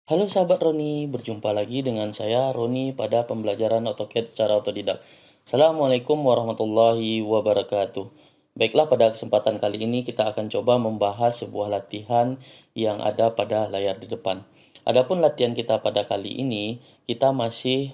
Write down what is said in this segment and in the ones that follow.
Halo sahabat Roni, berjumpa lagi dengan saya Roni pada pembelajaran AutoCAD secara otodidak. Assalamualaikum warahmatullahi wabarakatuh. Baiklah, pada kesempatan kali ini kita akan coba membahas sebuah latihan yang ada pada layar di depan. Adapun latihan kita pada kali ini, kita masih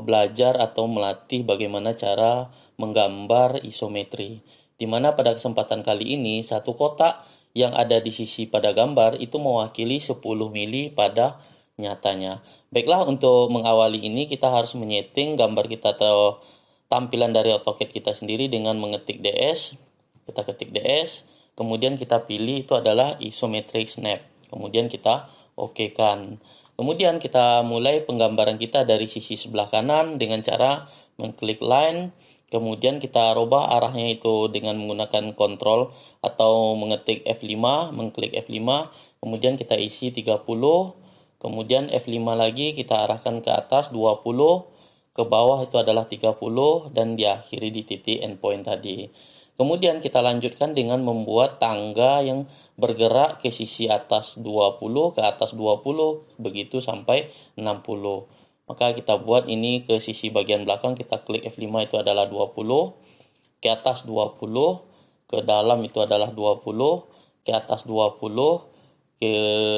belajar atau melatih bagaimana cara menggambar isometri. Di mana pada kesempatan kali ini satu kotak yang ada di sisi pada gambar itu mewakili 10 mili pada nyatanya. Baiklah, untuk mengawali ini kita harus menyeting gambar kita atau tampilan dari AutoCAD kita sendiri dengan mengetik DS. Kita ketik DS, kemudian kita pilih itu adalah isometric snap. Kemudian kita OK-kan. Kemudian kita mulai penggambaran kita dari sisi sebelah kanan dengan cara mengklik line. Kemudian kita rubah arahnya itu dengan menggunakan kontrol atau mengetik F5, mengklik F5, kemudian kita isi 30, kemudian F5 lagi kita arahkan ke atas 20, ke bawah itu adalah 30 dan diakhiri di titik endpoint tadi. Kemudian kita lanjutkan dengan membuat tangga yang bergerak ke sisi atas 20, ke atas 20, begitu sampai 60. Maka kita buat ini ke sisi bagian belakang, kita klik F5 itu adalah 20, ke atas 20, ke dalam itu adalah 20, ke atas 20, ke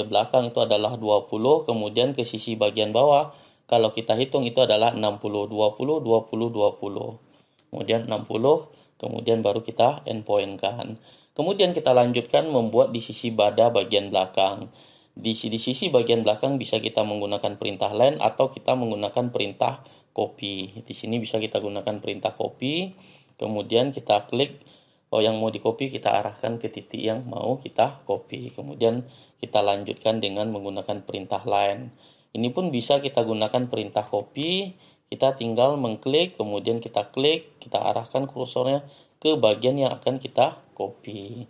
belakang itu adalah 20, kemudian ke sisi bagian bawah kalau kita hitung itu adalah 60, 20, 20, 20. Kemudian 60, kemudian baru kita endpoint kan. Kemudian kita lanjutkan membuat di sisi bada bagian belakang. Di sisi bagian belakang bisa kita menggunakan perintah line atau kita menggunakan perintah copy. Di sini bisa kita gunakan perintah copy. Kemudian kita klik yang mau di copy, kita arahkan ke titik yang mau kita copy. Kemudian kita lanjutkan dengan menggunakan perintah line. Ini pun bisa kita gunakan perintah copy. Kita tinggal mengklik, kemudian kita klik, kita arahkan kursornya ke bagian yang akan kita copy.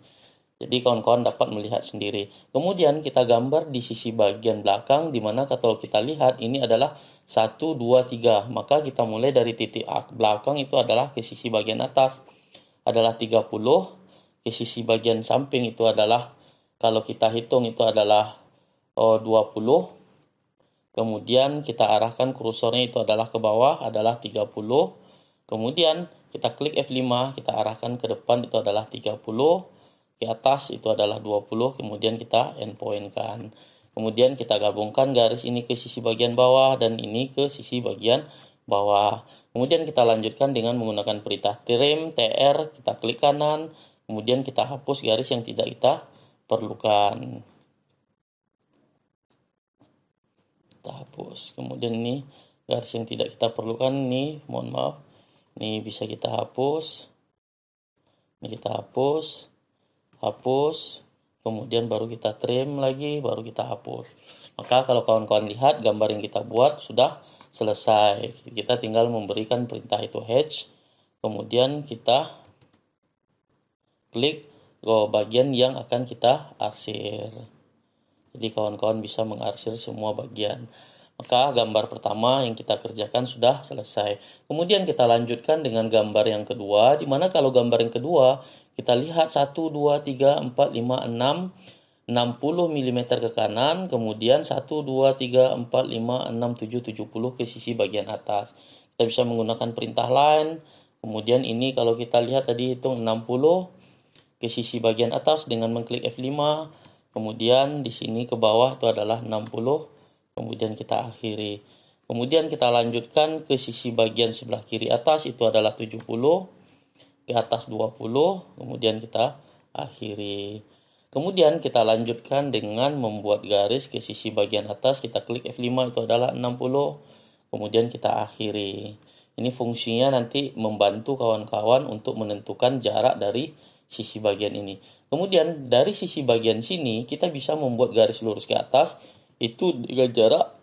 Jadi kawan-kawan dapat melihat sendiri. Kemudian kita gambar di sisi bagian belakang, di mana kalau kita lihat ini adalah 1, 2, 3. Maka kita mulai dari titik belakang itu adalah ke sisi bagian atas adalah 30, ke sisi bagian samping itu adalah kalau kita hitung itu adalah 20. Kemudian kita arahkan kursornya itu adalah ke bawah adalah 30. Kemudian kita klik F5, kita arahkan ke depan itu adalah 30. Ke atas itu adalah 20, kemudian kita endpoint kan. Kemudian kita gabungkan garis ini ke sisi bagian bawah dan ini ke sisi bagian bawah. Kemudian kita lanjutkan dengan menggunakan perintah trim, TR, kita klik kanan, kemudian kita hapus garis yang tidak kita perlukan. Kita hapus. Kemudian ini garis yang tidak kita perlukan ini, mohon maaf. Ini bisa kita hapus. Ini kita hapus. Hapus, kemudian baru kita trim lagi, baru kita hapus. Maka kalau kawan-kawan lihat gambar yang kita buat sudah selesai. Kita tinggal memberikan perintah itu hatch, kemudian kita klik ke bagian yang akan kita arsir. Jadi kawan-kawan bisa mengarsir semua bagian. Maka gambar pertama yang kita kerjakan sudah selesai. Kemudian kita lanjutkan dengan gambar yang kedua, di mana kalau gambar yang kedua kita lihat 1, 2, 3, 4, 5, 6, 60 mm ke kanan, kemudian 1, 2, 3, 4, 5, 6, 7, 70 ke sisi bagian atas. Kita bisa menggunakan perintah line, kemudian ini kalau kita lihat tadi hitung 60 ke sisi bagian atas dengan mengklik F5, kemudian di sini ke bawah itu adalah 60, kemudian kita akhiri. Kemudian kita lanjutkan ke sisi bagian sebelah kiri atas itu adalah 70, ke atas 20, kemudian kita akhiri. Kemudian kita lanjutkan dengan membuat garis ke sisi bagian atas, kita klik F5 itu adalah 60, kemudian kita akhiri. Ini fungsinya nanti membantu kawan-kawan untuk menentukan jarak dari sisi bagian ini. Kemudian dari sisi bagian sini kita bisa membuat garis lurus ke atas itu dengan jarak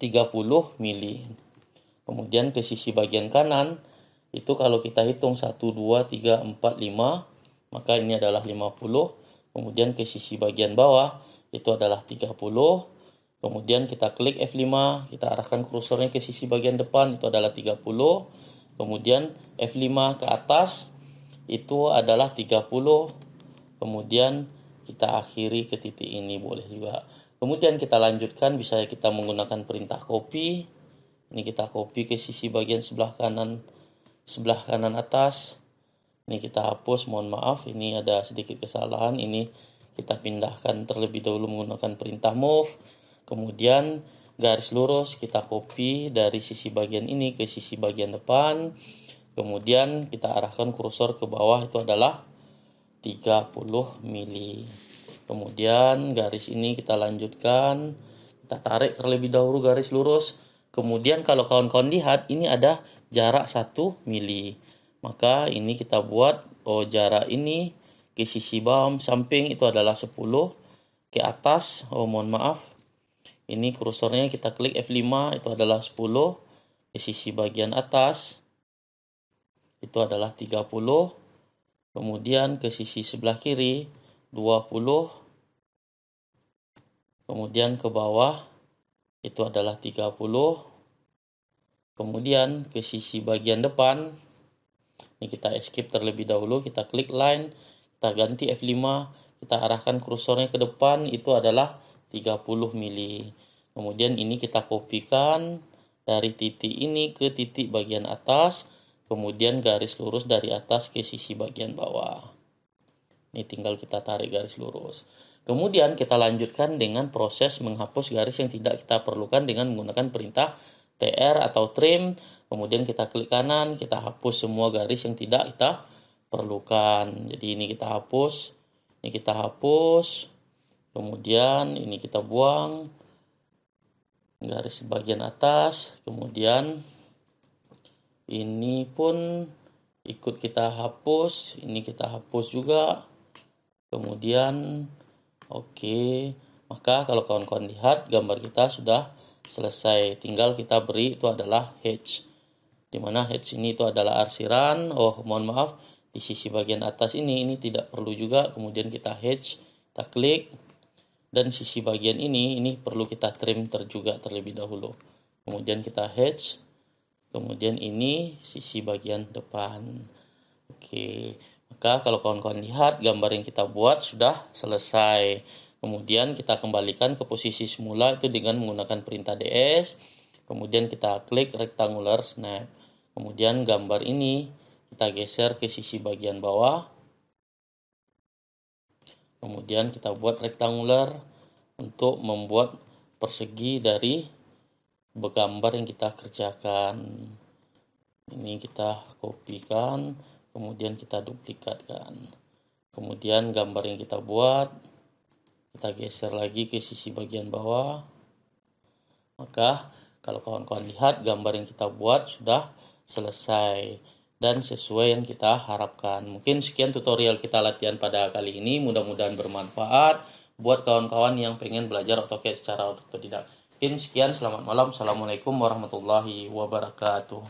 30 mili. Kemudian ke sisi bagian kanan itu kalau kita hitung 1, 2, 3, 4, 5, maka ini adalah 50. Kemudian ke sisi bagian bawah itu adalah 30. Kemudian kita klik F5, kita arahkan kursornya ke sisi bagian depan itu adalah 30. Kemudian F5 ke atas itu adalah 30. Kemudian kita akhiri ke titik ini boleh juga. Kemudian kita lanjutkan, bisa kita menggunakan perintah copy. Ini kita copy ke sisi bagian sebelah kanan atas. Ini kita hapus, mohon maaf, ini ada sedikit kesalahan. Ini kita pindahkan terlebih dahulu menggunakan perintah move. Kemudian garis lurus kita copy dari sisi bagian ini ke sisi bagian depan. Kemudian kita arahkan kursor ke bawah, itu adalah 30 mili. Kemudian garis ini kita lanjutkan, kita tarik terlebih dahulu garis lurus. Kemudian kalau kawan-kawan lihat, ini ada jarak 1 mili. Maka ini kita buat jarak ini ke sisi bawah samping itu adalah 10, ke atas mohon maaf, ini kursornya kita klik F5, itu adalah 10, ke sisi bagian atas itu adalah 30, kemudian ke sisi sebelah kiri 20, kemudian ke bawah itu adalah 30, kemudian ke sisi bagian depan ini kita escape terlebih dahulu, kita klik line, kita ganti F5, kita arahkan kursornya ke depan, itu adalah 30 mili. Kemudian ini kita kopikan dari titik ini ke titik bagian atas, kemudian garis lurus dari atas ke sisi bagian bawah. Ini tinggal kita tarik garis lurus. Kemudian kita lanjutkan dengan proses menghapus garis yang tidak kita perlukan dengan menggunakan perintah TR atau trim. Kemudian kita klik kanan, kita hapus semua garis yang tidak kita perlukan. Jadi ini kita hapus, ini kita hapus. Kemudian ini kita buang garis bagian atas. Kemudian ini pun ikut kita hapus, ini kita hapus juga. Kemudian oke, maka kalau kawan-kawan lihat gambar kita sudah selesai. Tinggal kita beri itu adalah hatch, dimana hatch ini itu adalah arsiran. Mohon maaf, di sisi bagian atas ini tidak perlu juga. Kemudian kita hatch, kita klik, dan sisi bagian ini perlu kita trim juga terlebih dahulu. Kemudian kita hatch, kemudian ini sisi bagian depan. Oke, maka kalau kawan-kawan lihat gambar yang kita buat sudah selesai. Kemudian kita kembalikan ke posisi semula itu dengan menggunakan perintah DS. Kemudian kita klik rectangular snap. Kemudian gambar ini kita geser ke sisi bagian bawah. Kemudian kita buat rectangular untuk membuat persegi dari gambar yang kita kerjakan. Ini kita kopikan, kemudian kita duplikatkan. Kemudian gambar yang kita buat kita geser lagi ke sisi bagian bawah. Maka kalau kawan-kawan lihat gambar yang kita buat sudah selesai dan sesuai yang kita harapkan. Mungkin sekian tutorial kita latihan pada kali ini, mudah-mudahan bermanfaat buat kawan-kawan yang pengen belajar AutoCAD secara otodidak. Mungkin sekian, selamat malam. Assalamualaikum warahmatullahi wabarakatuh.